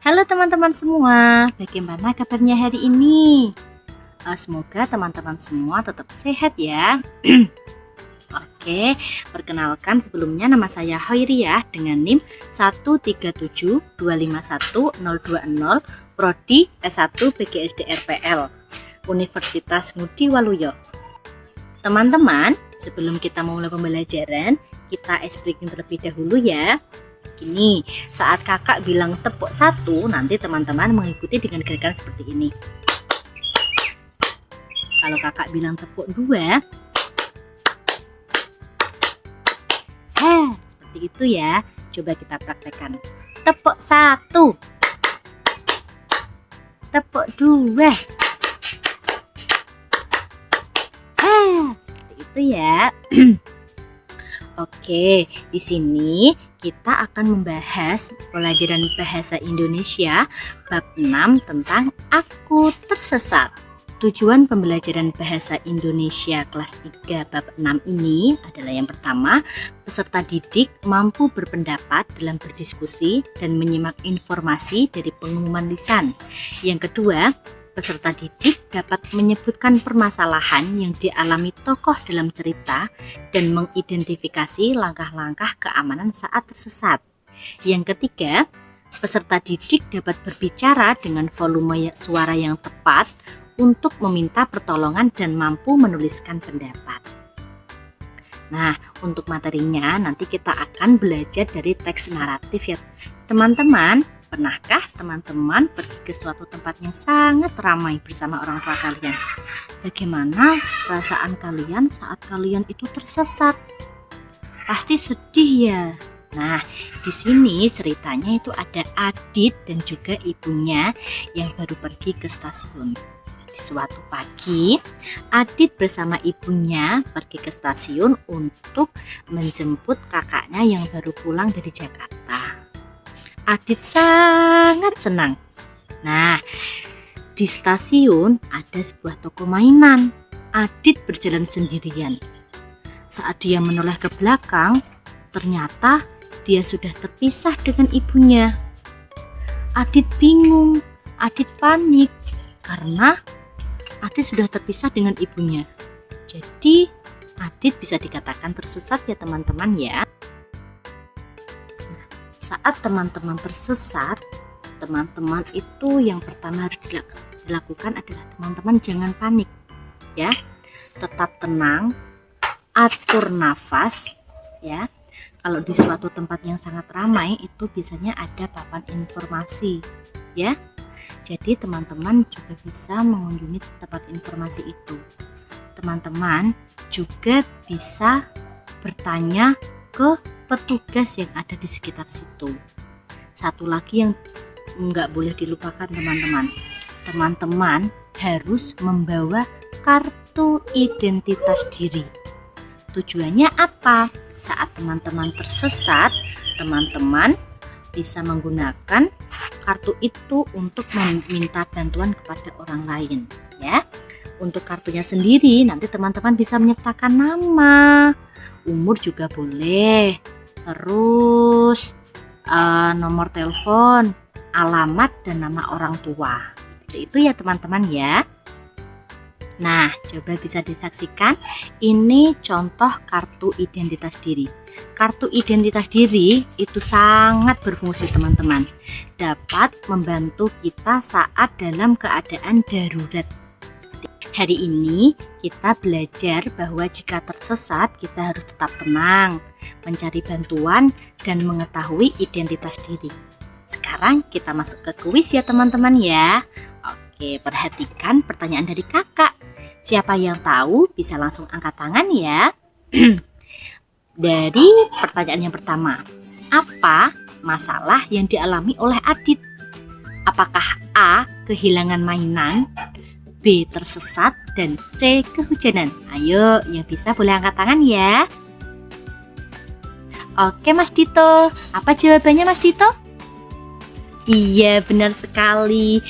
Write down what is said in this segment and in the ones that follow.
Halo teman-teman semua, bagaimana kabarnya hari ini? Semoga teman-teman semua tetap sehat ya. Oke, perkenalkan sebelumnya nama saya Hoiriyah dengan NIM 137251020, Prodi S1 PGSD RPL, Universitas Ngudi Waluyo. Teman-teman, sebelum kita mulai pembelajaran, kita ice breaking terlebih dahulu ya. Gini, saat kakak bilang tepuk 1, nanti teman-teman mengikuti dengan gerakan seperti ini. Kalau kakak bilang tepuk 2, seperti itu ya. Coba kita praktekkan. Tepuk 1, tepuk 2, seperti itu ya. Oke, di sini kita akan membahas pelajaran bahasa Indonesia bab 6 tentang aku tersesat. Tujuan pembelajaran bahasa Indonesia kelas 3 bab 6 ini adalah yang pertama, peserta didik mampu berpendapat dalam berdiskusi dan menyimak informasi dari pengumuman lisan. Yang kedua, peserta didik dapat menyebutkan permasalahan yang dialami tokoh dalam cerita dan mengidentifikasi langkah-langkah keamanan saat tersesat. Yang ketiga, peserta didik dapat berbicara dengan volume suara yang tepat untuk meminta pertolongan dan mampu menuliskan pendapat. Nah, untuk materinya nanti kita akan belajar dari teks naratif ya teman-teman. Pernahkah teman-teman pergi ke suatu tempat yang sangat ramai bersama orang tua kalian? Bagaimana perasaan kalian saat kalian itu tersesat? Pasti sedih ya. Nah, di sini ceritanya itu ada Adit dan juga ibunya yang baru pergi ke stasiun. Di suatu pagi, Adit bersama ibunya pergi ke stasiun untuk menjemput kakaknya yang baru pulang dari Jakarta. Adit sangat senang. Nah, di stasiun ada sebuah toko mainan. Adit berjalan sendirian. Saat dia menoleh ke belakang, ternyata dia sudah terpisah dengan ibunya. Adit bingung, Adit panik karena Adit sudah terpisah dengan ibunya. Jadi, Adit bisa dikatakan tersesat ya teman-teman ya. Saat teman-teman tersesat, teman-teman itu yang pertama harus dilakukan adalah teman-teman jangan panik ya. Tetap tenang, atur nafas ya. Kalau di suatu tempat yang sangat ramai itu biasanya ada papan informasi ya. Jadi teman-teman juga bisa mengunjungi tempat informasi itu. Teman-teman juga bisa bertanya ke petugas yang ada di sekitar situ. Satu lagi yang nggak boleh dilupakan teman-teman. Teman-teman harus membawa kartu identitas diri. Tujuannya apa? Saat teman-teman tersesat, teman-teman bisa menggunakan kartu itu untuk meminta bantuan kepada orang lain ya. Untuk kartunya sendiri nanti teman-teman bisa menyertakan nama, umur juga boleh, terus nomor telepon, alamat dan nama orang tua. Seperti itu ya teman-teman ya. Nah, coba bisa disaksikan ini contoh kartu identitas diri. Kartu identitas diri itu sangat berfungsi teman-teman. Dapat membantu kita saat dalam keadaan darurat. Hari ini kita belajar bahwa jika tersesat kita harus tetap tenang, mencari bantuan dan mengetahui identitas diri. Sekarang kita masuk ke kuis ya teman-teman ya. Oke, perhatikan pertanyaan dari kakak. Siapa yang tahu bisa langsung angkat tangan ya. Dari pertanyaan yang pertama, apa masalah yang dialami oleh Adit? Apakah A. kehilangan mainan, B. tersesat, dan C. kehujanan? Ayo, yang bisa boleh angkat tangan ya. Oke Mas Dito, apa jawabannya Mas Dito? Iya, benar sekali.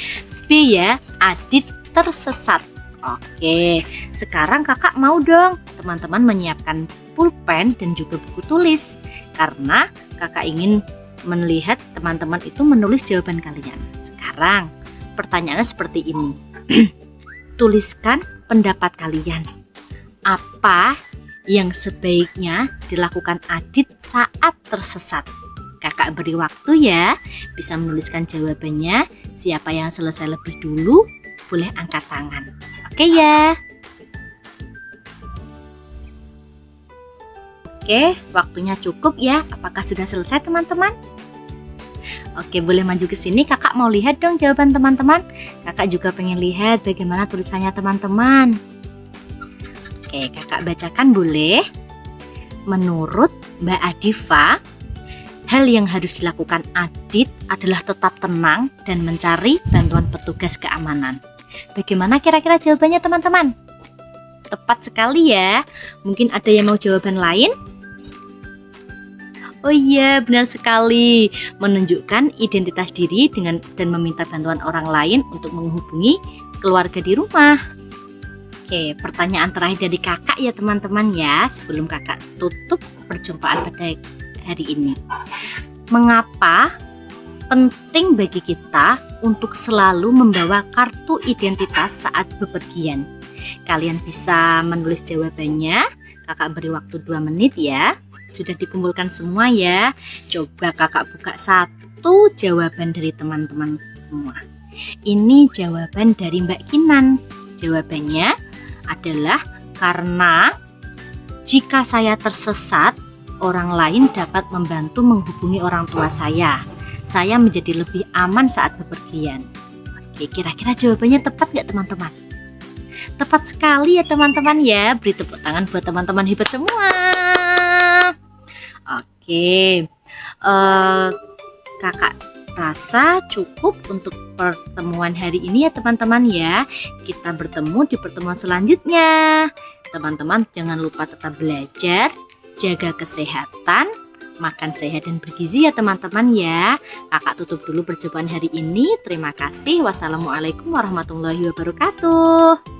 B ya, Adit tersesat. Oke, sekarang kakak mau dong teman-teman menyiapkan pulpen dan juga buku tulis. Karena kakak ingin melihat teman-teman itu menulis jawaban kalian. Sekarang pertanyaannya seperti ini. Tuliskan pendapat kalian. Apa yang sebaiknya dilakukan Adit saat tersesat? Kakak beri waktu ya, bisa menuliskan jawabannya. Siapa yang selesai lebih dulu boleh angkat tangan. Oke ya. Oke, waktunya cukup ya. Apakah sudah selesai teman-teman? Oke, boleh maju ke sini. Kakak mau lihat dong jawaban teman-teman. Kakak juga pengen lihat bagaimana tulisannya teman-teman. Oke, kakak bacakan boleh. Menurut Mbak Adifa, hal yang harus dilakukan Adit adalah tetap tenang dan mencari bantuan petugas keamanan. Bagaimana kira-kira jawabannya teman-teman? Tepat sekali ya. Mungkin ada yang mau jawaban lain? Oh iya, benar sekali. Menunjukkan identitas diri dan meminta bantuan orang lain untuk menghubungi keluarga di rumah. Oke, pertanyaan terakhir dari kakak ya teman-teman ya, sebelum kakak tutup perjumpaan pada hari ini. Mengapa penting bagi kita untuk selalu membawa kartu identitas saat bepergian? Kalian bisa menulis jawabannya. Kakak beri waktu 2 menit ya. Sudah dikumpulkan semua ya. Coba kakak buka satu jawaban dari teman-teman semua. Ini jawaban dari Mbak Kinan. Jawabannya adalah karena jika saya tersesat, orang lain dapat membantu menghubungi orang tua saya. Saya menjadi lebih aman saat bepergian. Oke, kira-kira jawabannya tepat nggak teman-teman? Tepat sekali ya teman-teman ya. Beri tepuk tangan buat teman-teman hebat semua. Oke, kakak rasa cukup untuk pertemuan hari ini ya teman-teman ya. Kita bertemu di pertemuan selanjutnya. Teman-teman jangan lupa tetap belajar, jaga kesehatan, makan sehat dan bergizi ya teman-teman ya. Kakak tutup dulu perjumpaan hari ini. Terima kasih. Wassalamualaikum warahmatullahi wabarakatuh.